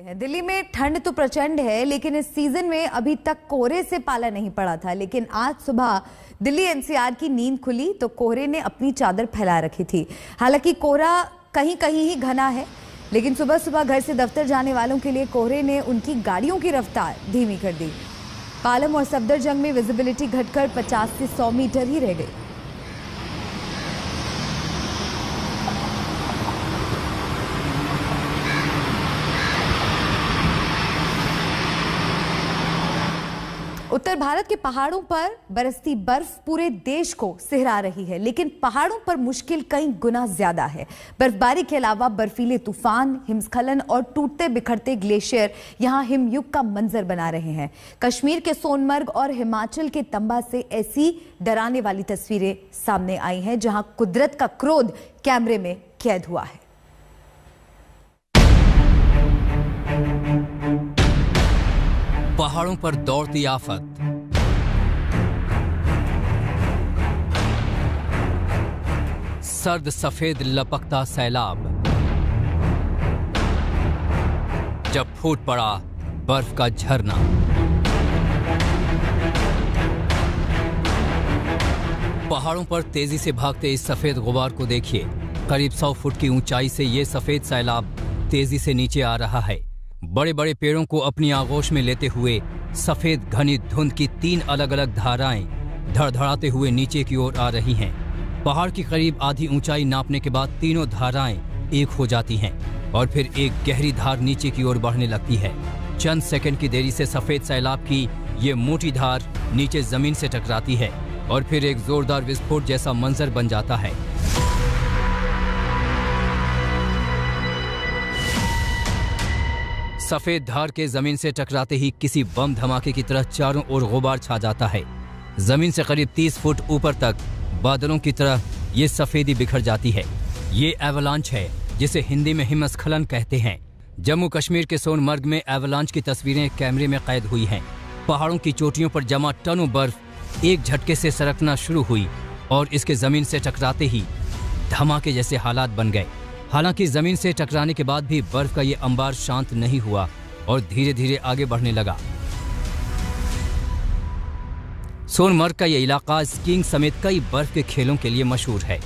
दिल्ली में ठंड तो प्रचंड है, लेकिन इस सीजन में अभी तक कोहरे से पाला नहीं पड़ा था। लेकिन आज सुबह दिल्ली एनसीआर की नींद खुली तो कोहरे ने अपनी चादर फैला रखी थी। हालांकि कोहरा कहीं कहीं ही घना है, लेकिन सुबह सुबह घर से दफ्तर जाने वालों के लिए कोहरे ने उनकी गाड़ियों की रफ्तार धीमी कर दी। पालम और सफदरजंग में विजिबिलिटी घटकर 50 से 100 मीटर ही रह गई। उत्तर भारत के पहाड़ों पर बरसती बर्फ पूरे देश को सिहरा रही है, लेकिन पहाड़ों पर मुश्किल कई गुना ज्यादा है। बर्फबारी के अलावा बर्फीले तूफान, हिमस्खलन और टूटते बिखरते ग्लेशियर यहां हिमयुग का मंजर बना रहे हैं। कश्मीर के सोनमर्ग और हिमाचल के तंबा से ऐसी डराने वाली तस्वीरें सामने आई हैं, जहां कुदरत का क्रोध कैमरे में कैद हुआ है। पहाड़ों पर दौड़ती आफत, सर्द सफेद लपकता सैलाब, जब फूट पड़ा बर्फ का झरना। पहाड़ों पर तेजी से भागते इस सफेद गुबार को देखिए। करीब 100 फुट की ऊंचाई से ये सफेद सैलाब तेजी से नीचे आ रहा है। बड़े बड़े पेड़ों को अपनी आगोश में लेते हुए सफेद घनी धुंध की 3 अलग अलग धाराएं धड़धड़ाते हुए नीचे की ओर आ रही हैं। पहाड़ की करीब आधी ऊंचाई नापने के बाद तीनों धाराएं एक हो जाती हैं और फिर एक गहरी धार नीचे की ओर बढ़ने लगती है। चंद सेकंड की देरी से सफेद सैलाब की ये मोटी धार नीचे जमीन से टकराती है और फिर एक जोरदार विस्फोट जैसा मंजर बन जाता है। सफेद धार के जमीन से टकराते ही किसी बम धमाके की तरह चारों ओर गुबार छा जाता है। जमीन से करीब 30 फुट ऊपर तक बादलों की तरह ये सफेदी बिखर जाती है। ये एवलांच है, जिसे हिंदी में हिमस्खलन कहते हैं। जम्मू कश्मीर के सोनमर्ग में एवलांच की तस्वीरें कैमरे में कैद हुई हैं। पहाड़ों की चोटियों पर जमा टनों बर्फ एक झटके से सरकना शुरू हुई और इसके जमीन से टकराते ही धमाके जैसे हालात बन गए। हालांकि जमीन से टकराने के बाद भी बर्फ का ये अंबार शांत नहीं हुआ और धीरे धीरे आगे बढ़ने लगा। सोनमर्ग का ये इलाका स्कीइंग समेत कई बर्फ के खेलों के लिए मशहूर है।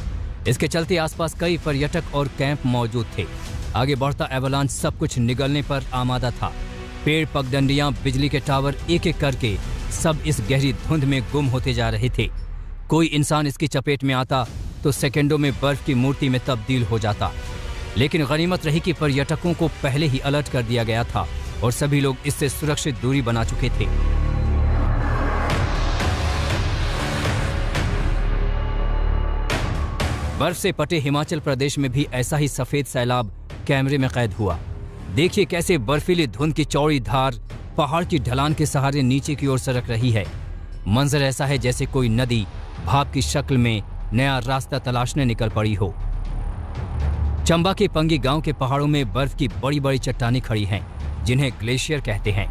इसके चलते आसपास कई पर्यटक और कैंप मौजूद थे। आगे बढ़ता एवलांच सब कुछ निगलने पर आमादा था। पेड़, पगडंडियां, बिजली के टावर एक एक करके सब इस गहरी धुंध में गुम होते जा रहे थे। कोई इंसान इसकी चपेट में आता तो सेकंडों में बर्फ की मूर्ति में तब्दील हो जाता। लेकिन गनीमत रही कि पर्यटकों को पहले ही अलर्ट कर दिया गया था और सभी लोग इससे सुरक्षित दूरी बना चुके थे। बर्फ से पटे हिमाचल प्रदेश में भी ऐसा ही सफेद सैलाब कैमरे में कैद हुआ। देखिए कैसे बर्फीली धुंध की चौड़ी धार पहाड़ की ढलान के सहारे नीचे की ओर सरक रही है। मंजर ऐसा है जैसे कोई नदी भाप की शक्ल में नया रास्ता तलाशने निकल पड़ी हो। चंबा के पंगी गांव के पहाड़ों में बर्फ की बड़ी बड़ी चट्टानें खड़ी हैं, जिन्हें ग्लेशियर कहते हैं।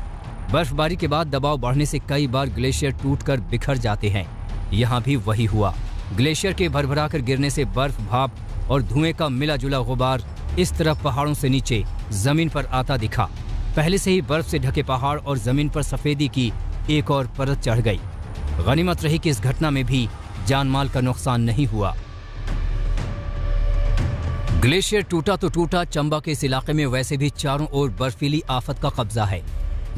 बर्फबारी के बाद दबाव बढ़ने से कई बार ग्लेशियर टूटकर बिखर जाते हैं। यहाँ भी वही हुआ। ग्लेशियर के भरभराकर गिरने से बर्फ, भाप और धुएं का मिला जुला गुबार इस तरफ पहाड़ों से नीचे जमीन पर आता दिखा। पहले से ही बर्फ से ढके पहाड़ और जमीन पर सफेदी की एक और परत चढ़ गई। गनीमत रही कि इस घटना में भी जान माल का नुकसान नहीं हुआ। ग्लेशियर टूटा तो टूटा, चंबा के इस इलाके में वैसे भी चारों ओर बर्फीली आफत का कब्जा है।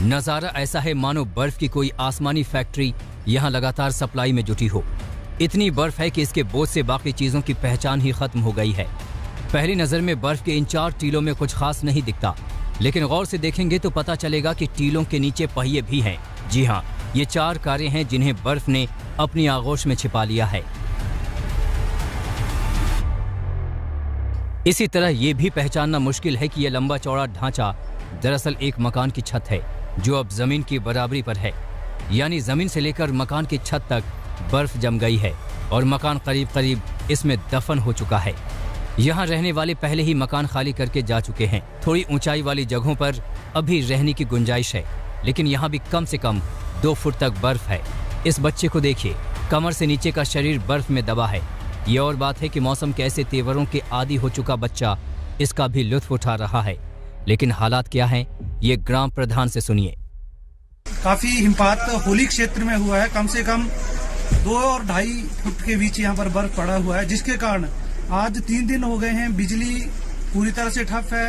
नजारा ऐसा है मानो बर्फ की कोई आसमानी फैक्ट्री यहाँ लगातार सप्लाई में जुटी हो। इतनी बर्फ है कि इसके बोझ से बाकी चीजों की पहचान ही खत्म हो गई है। पहली नजर में बर्फ के इन 4 टीलों में कुछ खास नहीं दिखता, लेकिन गौर से देखेंगे तो पता चलेगा कि टीलों के नीचे पहिए भी हैं। जी हाँ, ये 4 कारें हैं जिन्हें बर्फ ने अपनी आगोश में छिपा लिया है। इसी तरह ये भी पहचानना मुश्किल है कि यह लंबा चौड़ा ढांचा दरअसल एक मकान की छत है, जो अब जमीन की बराबरी पर है। यानी जमीन से लेकर मकान की छत तक बर्फ जम गई है और मकान करीब करीब इसमें दफन हो चुका है। यहाँ रहने वाले पहले ही मकान खाली करके जा चुके हैं। थोड़ी ऊंचाई वाली जगहों पर अभी रहने की गुंजाइश है, लेकिन यहाँ भी कम से कम 2 फुट तक बर्फ है। इस बच्चे को देखिए, कमर से नीचे का शरीर बर्फ में दबा है। ये और बात है कि मौसम के ऐसे तेवरों के आदी हो चुका बच्चा इसका भी लुत्फ उठा रहा है। लेकिन हालात क्या हैं, ये ग्राम प्रधान से सुनिए। काफी हिमपात होली क्षेत्र में हुआ है। कम से कम 2 और 2.5 फुट के बीच यहाँ पर बर्फ पड़ा हुआ है, जिसके कारण आज 3 दिन हो गए हैं। बिजली पूरी तरह से ठप है,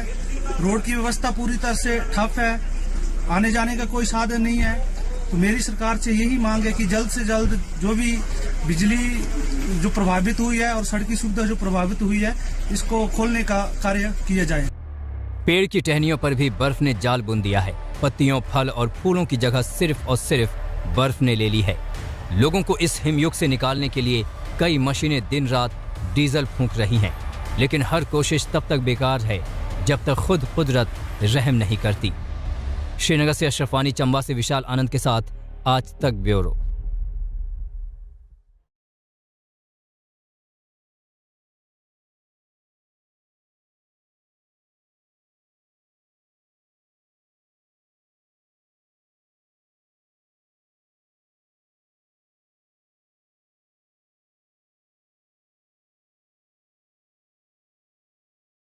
रोड की व्यवस्था पूरी तरह से ठप है, आने जाने का कोई साधन नहीं है। तो मेरी सरकार से यही मांग है कि जल्द से जल्द जो भी बिजली जो प्रभावित हुई है और सड़क की सुविधा जो प्रभावित हुई है, इसको खोलने का कार्य किया जाए। पेड़ की टहनियों पर भी बर्फ ने जाल बुन दिया है। पत्तियों, फल और फूलों की जगह सिर्फ और सिर्फ बर्फ ने ले ली है। लोगों को इस हिमयुग से निकालने के लिए कई मशीनें दिन रात डीजल फूंक रही हैं, लेकिन हर कोशिश तब तक बेकार है जब तक खुद कुदरत रहम नहीं करती। श्रीनगर से अशरफ वानी, चंबा से विशाल आनंद के साथ आज तक ब्यूरो।